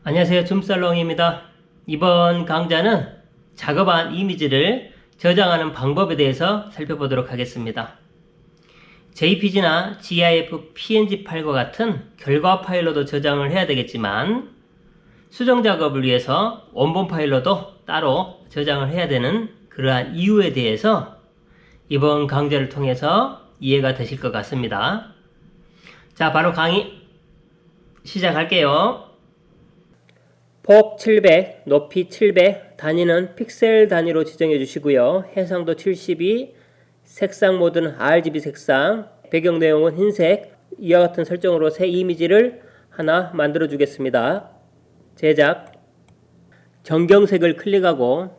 안녕하세요, 줌살롱입니다. 이번 강좌는 작업한 이미지를 저장하는 방법에 대해서 살펴보도록 하겠습니다. JPG나 GIF, PNG 파일과 같은 결과 파일로도 저장을 해야 되겠지만 수정 작업을 위해서 원본 파일로도 따로 저장을 해야 되는 그러한 이유에 대해서 이번 강좌를 통해서 이해가 되실 것 같습니다. 자, 바로 강의 시작할게요. 폭 700, 높이 700, 단위는 픽셀 단위로 지정해 주시고요. 해상도 72, 색상 모드는 RGB 색상, 배경 내용은 흰색. 이와 같은 설정으로 새 이미지를 하나 만들어 주겠습니다. 제작, 정경색을 클릭하고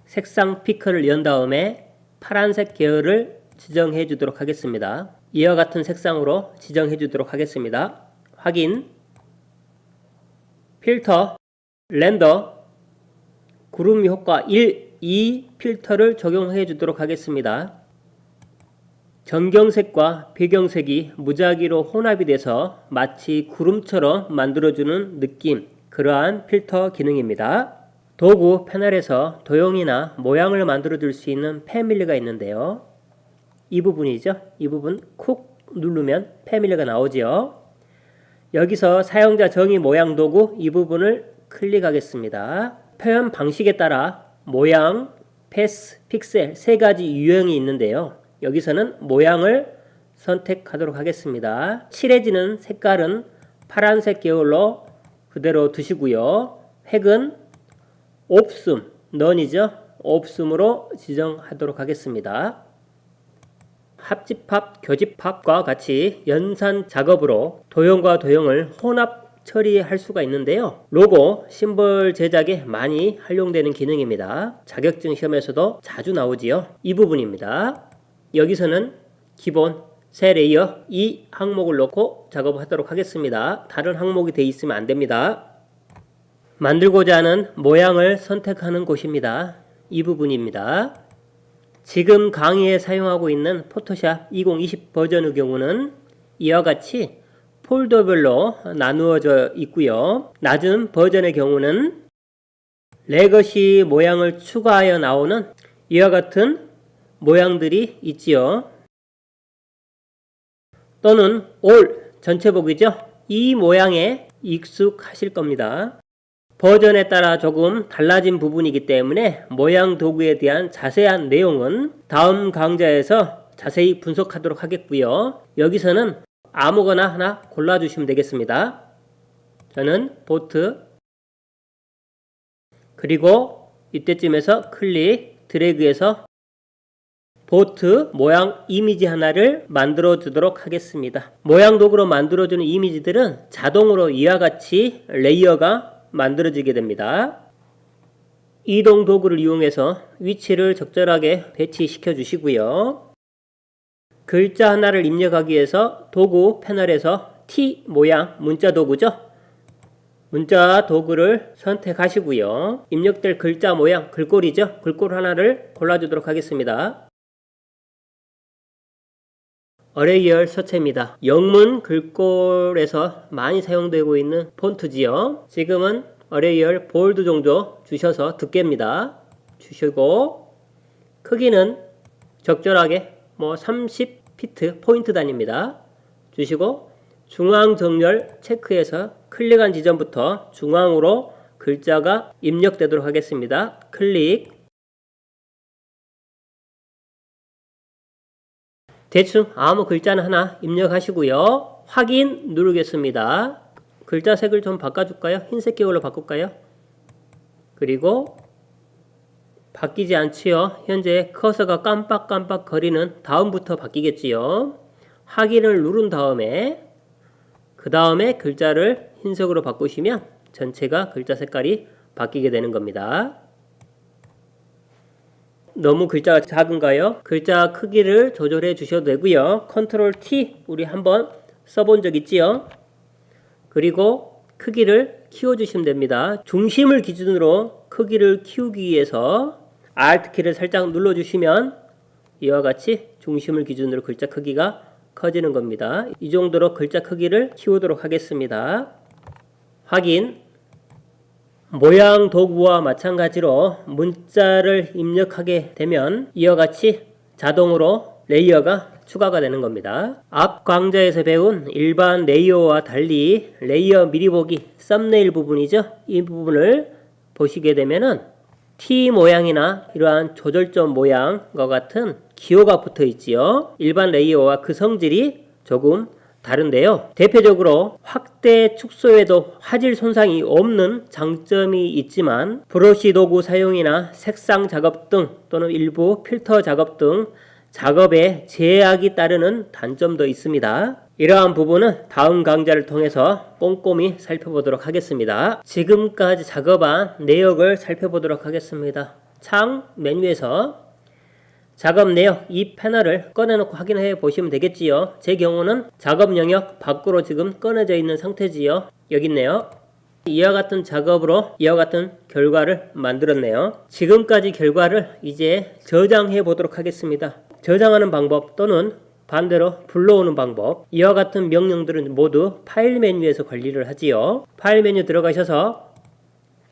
색상 피커를 연 다음에 파란색 계열을 지정해 주도록 하겠습니다. 이와 같은 색상으로 지정해 주도록 하겠습니다. 확인, 필터, 렌더, 구름 효과 1, 2 필터를 적용해 주도록 하겠습니다. 전경색과 배경색이 무작위로 혼합이 돼서 마치 구름처럼 만들어주는 느낌, 그러한 필터 기능입니다. 도구 패널에서 도형이나 모양을 만들어줄 수 있는 패밀리가 있는데요. 이 부분이죠. 이 부분 쿡 누르면 패밀리가 나오죠. 여기서 사용자 정의 모양 도구 이 부분을 클릭하겠습니다. 표현 방식에 따라 모양, 패스, 픽셀 세 가지 유형이 있는데요. 여기서는 모양을 선택하도록 하겠습니다. 칠해지는 색깔은 파란색 계열로 그대로 두시고요. 획은 옵숨, 넌이죠. 옵숨으로 지정하도록 하겠습니다. 합집합, 교집합과 같이 연산 작업으로 도형과 도형을 혼합 처리할 수가 있는데요. 로고, 심볼 제작에 많이 활용되는 기능입니다. 자격증 시험에서도 자주 나오지요. 이 부분입니다. 여기서는 기본 새 레이어 이 항목을 넣고 작업하도록 하겠습니다. 다른 항목이 되어 있으면 안 됩니다. 만들고자 하는 모양을 선택하는 곳입니다. 이 부분입니다. 지금 강의에 사용하고 있는 포토샵 2020 버전의 경우는 이와 같이 폴더별로 나누어져 있고요. 낮은 버전의 경우는 레거시 모양을 추가하여 나오는 이와 같은 모양들이 있지요. 또는 올 전체 보기죠. 이 모양에 익숙하실 겁니다. 버전에 따라 조금 달라진 부분이기 때문에 모양 도구에 대한 자세한 내용은 다음 강좌에서 자세히 분석하도록 하겠고요. 여기서는 아무거나 하나 골라주시면 되겠습니다. 저는 보트, 그리고 이때쯤에서 클릭, 드래그해서 보트 모양 이미지 하나를 만들어 주도록 하겠습니다. 모양 도구로 만들어주는 이미지들은 자동으로 이와 같이 레이어가 만들어지게 됩니다. 이동 도구를 이용해서 위치를 적절하게 배치시켜 주시고요. 글자 하나를 입력하기 위해서 도구 패널에서 T 모양 문자 도구죠. 문자 도구를 선택하시고요. 입력될 글자 모양 글꼴이죠. 글꼴 하나를 골라주도록 하겠습니다. 어레이얼 서체입니다. 영문 글꼴에서 많이 사용되고 있는 폰트지요. 지금은 어레이얼 볼드 정도 주셔서 두께입니다. 주시고 크기는 적절하게 30피트 포인트 단위입니다. 주시고 중앙 정렬 체크해서 클릭한 지점부터 중앙으로 글자가 입력되도록 하겠습니다. 클릭. 대충 아무 글자는 하나 입력하시고요. 확인 누르겠습니다. 글자 색을 좀 바꿔줄까요? 흰색 계열로 바꿀까요? 그리고 바뀌지 않지요. 현재 커서가 깜빡깜빡 거리는 다음부터 바뀌겠지요. 확인을 누른 다음에 그 다음에 글자를 흰색으로 바꾸시면 전체가 글자 색깔이 바뀌게 되는 겁니다. 너무 글자가 작은가요? 글자 크기를 조절해 주셔도 되고요. 컨트롤 T 우리 한번 써본 적 있지요? 그리고 크기를 키워주시면 됩니다. 중심을 기준으로 크기를 키우기 위해서 Alt키를 살짝 눌러주시면 이와 같이 중심을 기준으로 글자 크기가 커지는 겁니다. 이 정도로 글자 크기를 키우도록 하겠습니다. 확인. 모양 도구와 마찬가지로 문자를 입력하게 되면 이와 같이 자동으로 레이어가 추가가 되는 겁니다. 앞 강좌에서 배운 일반 레이어와 달리 레이어 미리 보기 썸네일 부분이죠. 이 부분을 보시게 되면은 T 모양이나 이러한 조절점 모양과 같은 기호가 붙어 있지요. 일반 레이어와 그 성질이 조금 다른데요. 대표적으로 확대 축소에도 화질 손상이 없는 장점이 있지만 브러쉬 도구 사용이나 색상 작업 등 또는 일부 필터 작업 등 작업에 제약이 따르는 단점도 있습니다. 이러한 부분은 다음 강좌를 통해서 꼼꼼히 살펴보도록 하겠습니다. 지금까지 작업한 내역을 살펴보도록 하겠습니다. 창 메뉴에서 작업 내역 이 패널을 꺼내놓고 확인해 보시면 되겠지요. 제 경우는 작업 영역 밖으로 지금 꺼내져 있는 상태지요. 여기 있네요. 이와 같은 작업으로 이와 같은 결과를 만들었네요. 지금까지 결과를 이제 저장해 보도록 하겠습니다. 저장하는 방법 또는 반대로 불러오는 방법, 이와 같은 명령들은 모두 파일 메뉴에서 관리를 하지요. 파일 메뉴 들어가셔서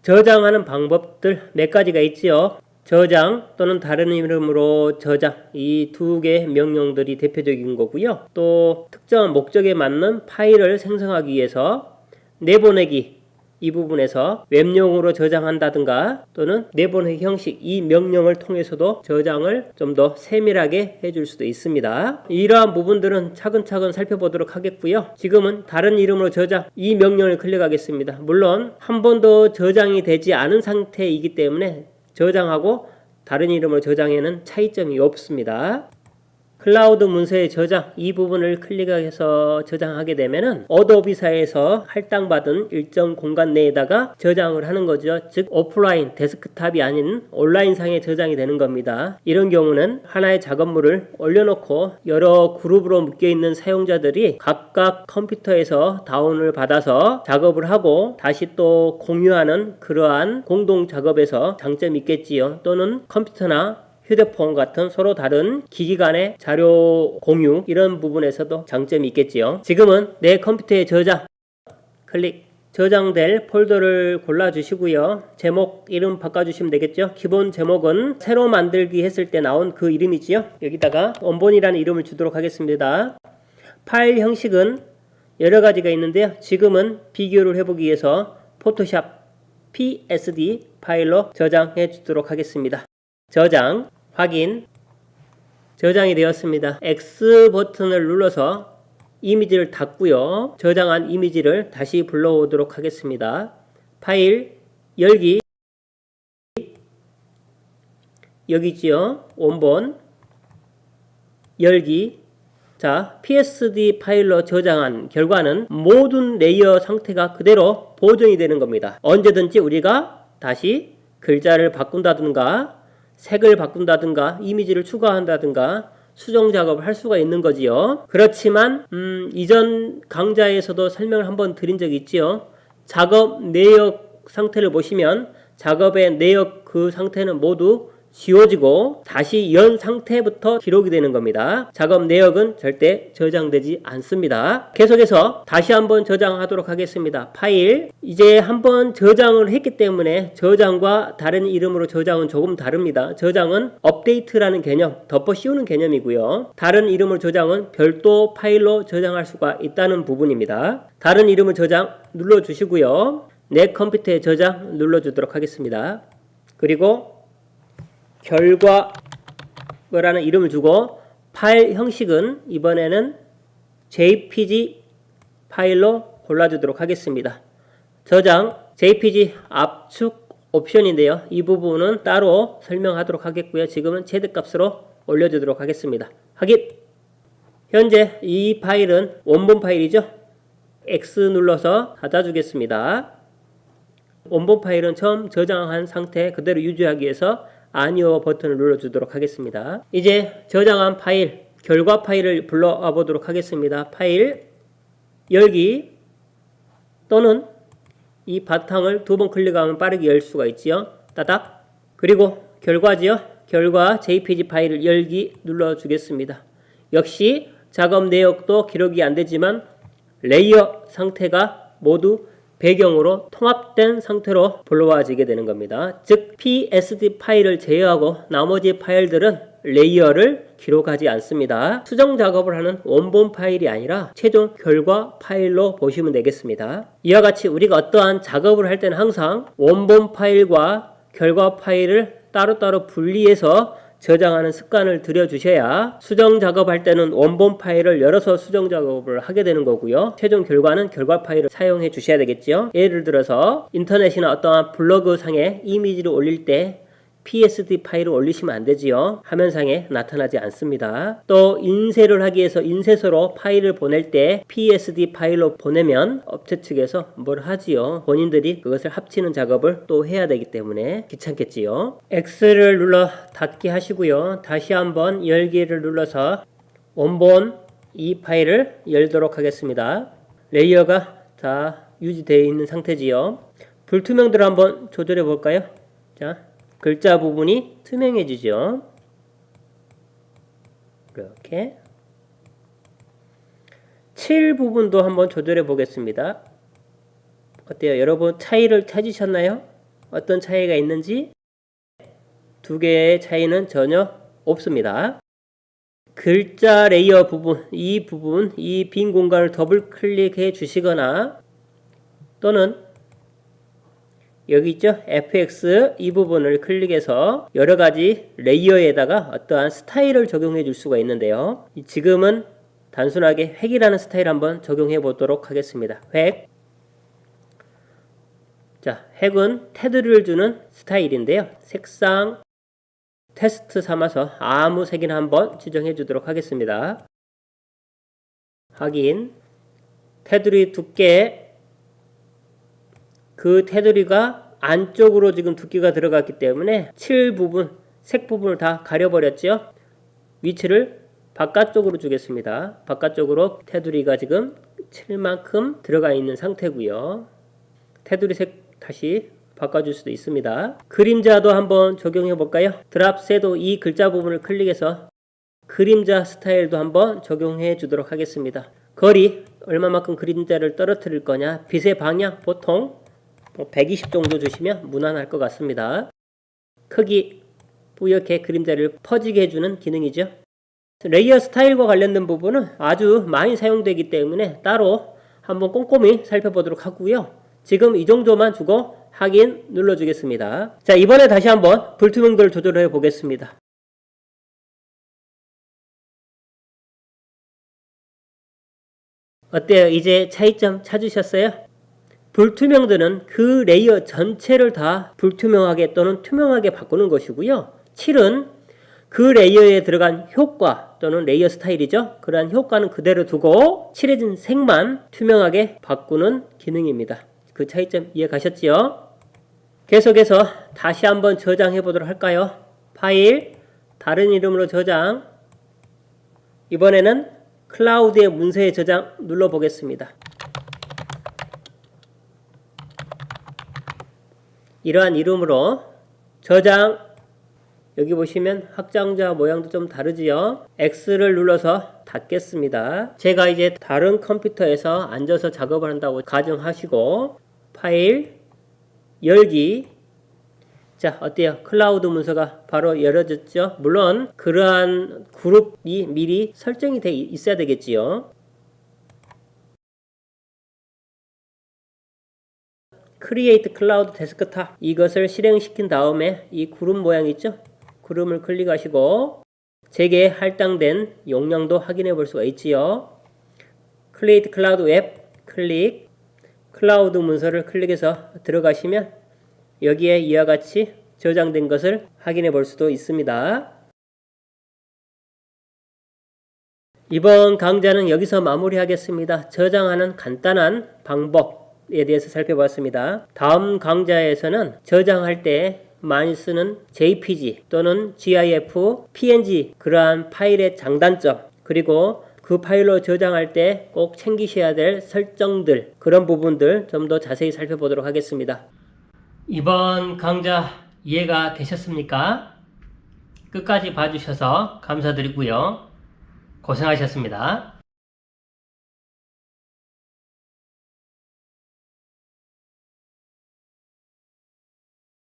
저장하는 방법들 몇 가지가 있지요. 저장 또는 다른 이름으로 저장, 이 두 개의 명령들이 대표적인 거고요. 또 특정한 목적에 맞는 파일을 생성하기 위해서 내보내기, 이 부분에서 웹용으로 저장한다든가 또는 내보내기 형식, 이 명령을 통해서도 저장을 좀 더 세밀하게 해줄 수도 있습니다. 이러한 부분들은 차근차근 살펴보도록 하겠고요. 지금은 다른 이름으로 저장, 이 명령을 클릭하겠습니다. 물론 한 번도 저장이 되지 않은 상태이기 때문에 저장하고 다른 이름으로 저장에는 차이점이 없습니다. 클라우드 문서의 저장, 이 부분을 클릭해서 저장하게 되면은 어도비사에서 할당받은 일정 공간 내에다가 저장을 하는 거죠. 즉 오프라인 데스크탑이 아닌 온라인상에 저장이 되는 겁니다. 이런 경우는 하나의 작업물을 올려놓고 여러 그룹으로 묶여있는 사용자들이 각각 컴퓨터에서 다운을 받아서 작업을 하고 다시 또 공유하는 그러한 공동 작업에서 장점이 있겠지요. 또는 컴퓨터나 휴대폰 같은 서로 다른 기기 간의 자료 공유, 이런 부분에서도 장점이 있겠지요. 지금은 내 컴퓨터에 저장 클릭, 저장될 폴더를 골라주시고요. 제목 이름 바꿔주시면 되겠죠. 기본 제목은 새로 만들기 했을 때 나온 그 이름이지요. 여기다가 원본이라는 이름을 주도록 하겠습니다. 파일 형식은 여러 가지가 있는데요. 지금은 비교를 해보기 위해서 포토샵 PSD 파일로 저장해 주도록 하겠습니다. 저장, 확인, 저장이 되었습니다. X 버튼을 눌러서 이미지를 닫고요. 저장한 이미지를 다시 불러오도록 하겠습니다. 파일, 열기, 여기 있지요. 원본, 열기. 자, PSD 파일로 저장한 결과는 모든 레이어 상태가 그대로 보존이 되는 겁니다. 언제든지 우리가 다시 글자를 바꾼다든가 색을 바꾼다든가 이미지를 추가한다든가 수정 작업을 할 수가 있는 거지요. 그렇지만 이전 강좌에서도 설명을 한번 드린 적이 있지요. 작업 내역 상태를 보시면 작업의 내역 그 상태는 모두 지워지고 다시 연 상태부터 기록이 되는 겁니다. 작업 내역은 절대 저장되지 않습니다. 계속해서 다시 한번 저장하도록 하겠습니다. 파일, 이제 한번 저장을 했기 때문에 저장과 다른 이름으로 저장은 조금 다릅니다. 저장은 업데이트라는 개념, 덮어 씌우는 개념이고요. 다른 이름으로 저장은 별도 파일로 저장할 수가 있다는 부분입니다. 다른 이름을 저장 눌러주시고요. 내 컴퓨터에 저장 눌러주도록 하겠습니다. 그리고 결과라는 이름을 주고 파일 형식은 이번에는 JPG 파일로 골라주도록 하겠습니다. 저장 JPG 압축 옵션인데요. 이 부분은 따로 설명하도록 하겠고요. 지금은 최대 값으로 올려주도록 하겠습니다. 확인! 현재 이 파일은 원본 파일이죠. X 눌러서 닫아주겠습니다. 원본 파일은 처음 저장한 상태 그대로 유지하기 위해서 아니오 버튼을 눌러주도록 하겠습니다. 이제 저장한 파일, 결과 파일을 불러와 보도록 하겠습니다. 파일, 열기 또는 이 바탕을 두 번 클릭하면 빠르게 열 수가 있지요. 따닥. 그리고 결과지요. 결과 JPG 파일을 열기 눌러주겠습니다. 역시 작업 내역도 기록이 안되지만 레이어 상태가 모두 배경으로 통합된 상태로 불러와지게 되는 겁니다. 즉 PSD 파일을 제외하고 나머지 파일들은 레이어를 기록하지 않습니다. 수정 작업을 하는 원본 파일이 아니라 최종 결과 파일로 보시면 되겠습니다. 이와 같이 우리가 어떠한 작업을 할 때는 항상 원본 파일과 결과 파일을 따로따로 분리해서 저장하는 습관을 들여주셔야 수정 작업할 때는 원본 파일을 열어서 수정 작업을 하게 되는 거고요. 최종 결과는 결과 파일을 사용해 주셔야 되겠죠. 예를 들어서 인터넷이나 어떠한 블로그 상에 이미지를 올릴 때 PSD 파일을 올리시면 안 되지요. 화면상에 나타나지 않습니다. 또 인쇄를 하기 위해서 인쇄소로 파일을 보낼 때 PSD 파일로 보내면 업체 측에서 뭘 하지요. 본인들이 그것을 합치는 작업을 또 해야 되기 때문에 귀찮겠지요. X를 눌러 닫기 하시고요. 다시 한번 열기를 눌러서 원본 이 파일을 열도록 하겠습니다. 레이어가 다 유지되어 있는 상태지요. 불투명도를 한번 조절해 볼까요? 자, 글자 부분이 투명해지죠. 이렇게 칠 부분도 한번 조절해 보겠습니다. 어때요? 여러분 차이를 찾으셨나요? 어떤 차이가 있는지? 두 개의 차이는 전혀 없습니다. 글자 레이어 부분, 이 빈 공간을 더블 클릭해 주시거나 또는 여기 있죠? FX 이 부분을 클릭해서 여러가지 레이어에다가 어떠한 스타일을 적용해 줄 수가 있는데요. 지금은 단순하게 획이라는 스타일 한번 적용해 보도록 하겠습니다. 획. 자, 획은 테두리를 주는 스타일인데요. 색상 테스트 삼아서 아무 색이나 한번 지정해 주도록 하겠습니다. 확인. 테두리 두께, 그 테두리가 안쪽으로 지금 두께가 들어갔기 때문에 칠 부분, 색 부분을 다 가려버렸죠. 위치를 바깥쪽으로 주겠습니다. 바깥쪽으로 테두리가 지금 칠만큼 들어가 있는 상태고요. 테두리 색 다시 바꿔줄 수도 있습니다. 그림자도 한번 적용해 볼까요? 드랍 섀도우 이 글자 부분을 클릭해서 그림자 스타일도 한번 적용해 주도록 하겠습니다. 거리, 얼마만큼 그림자를 떨어뜨릴 거냐, 빛의 방향 보통 120 정도 주시면 무난할 것 같습니다. 크기, 뿌옇게 그림자를 퍼지게 해주는 기능이죠. 레이어 스타일과 관련된 부분은 아주 많이 사용되기 때문에 따로 한번 꼼꼼히 살펴보도록 하고요. 지금 이 정도만 주고 확인 눌러주겠습니다. 자, 이번에 다시 한번 불투명도를 조절해 보겠습니다. 어때요? 이제 차이점 찾으셨어요? 불투명도는 그 레이어 전체를 다 불투명하게 또는 투명하게 바꾸는 것이고요. 7은 그 레이어에 들어간 효과 또는 레이어 스타일이죠. 그러한 효과는 그대로 두고 칠해진 색만 투명하게 바꾸는 기능입니다. 그 차이점 이해 가셨지요? 계속해서 다시 한번 저장해 보도록 할까요? 파일, 다른 이름으로 저장. 이번에는 클라우드의 문서에 저장 눌러 보겠습니다. 이러한 이름으로 저장, 여기 보시면 확장자 모양도 좀 다르지요. X를 눌러서 닫겠습니다. 제가 이제 다른 컴퓨터에서 앉아서 작업을 한다고 가정하시고 파일, 열기. 자, 어때요? 클라우드 문서가 바로 열어졌죠? 물론 그러한 그룹이 미리 설정이 돼 있어야 되겠지요. Create Cloud Desktop 이것을 실행시킨 다음에 이 구름 모양 있죠? 구름을 클릭하시고 제게 할당된 용량도 확인해 볼 수가 있지요. Create Cloud Web 클릭, 클라우드 문서를 클릭해서 들어가시면 여기에 이와 같이 저장된 것을 확인해 볼 수도 있습니다. 이번 강좌는 여기서 마무리하겠습니다. 저장하는 간단한 방법에 대해서 살펴봤습니다. 다음 강좌에서는 저장할 때 많이 쓰는 JPG 또는 GIF, PNG 그러한 파일의 장단점, 그리고 그 파일로 저장할 때 꼭 챙기셔야 될 설정들, 그런 부분들 좀 더 자세히 살펴보도록 하겠습니다. 이번 강좌 이해가 되셨습니까? 끝까지 봐주셔서 감사드리고요. 고생하셨습니다.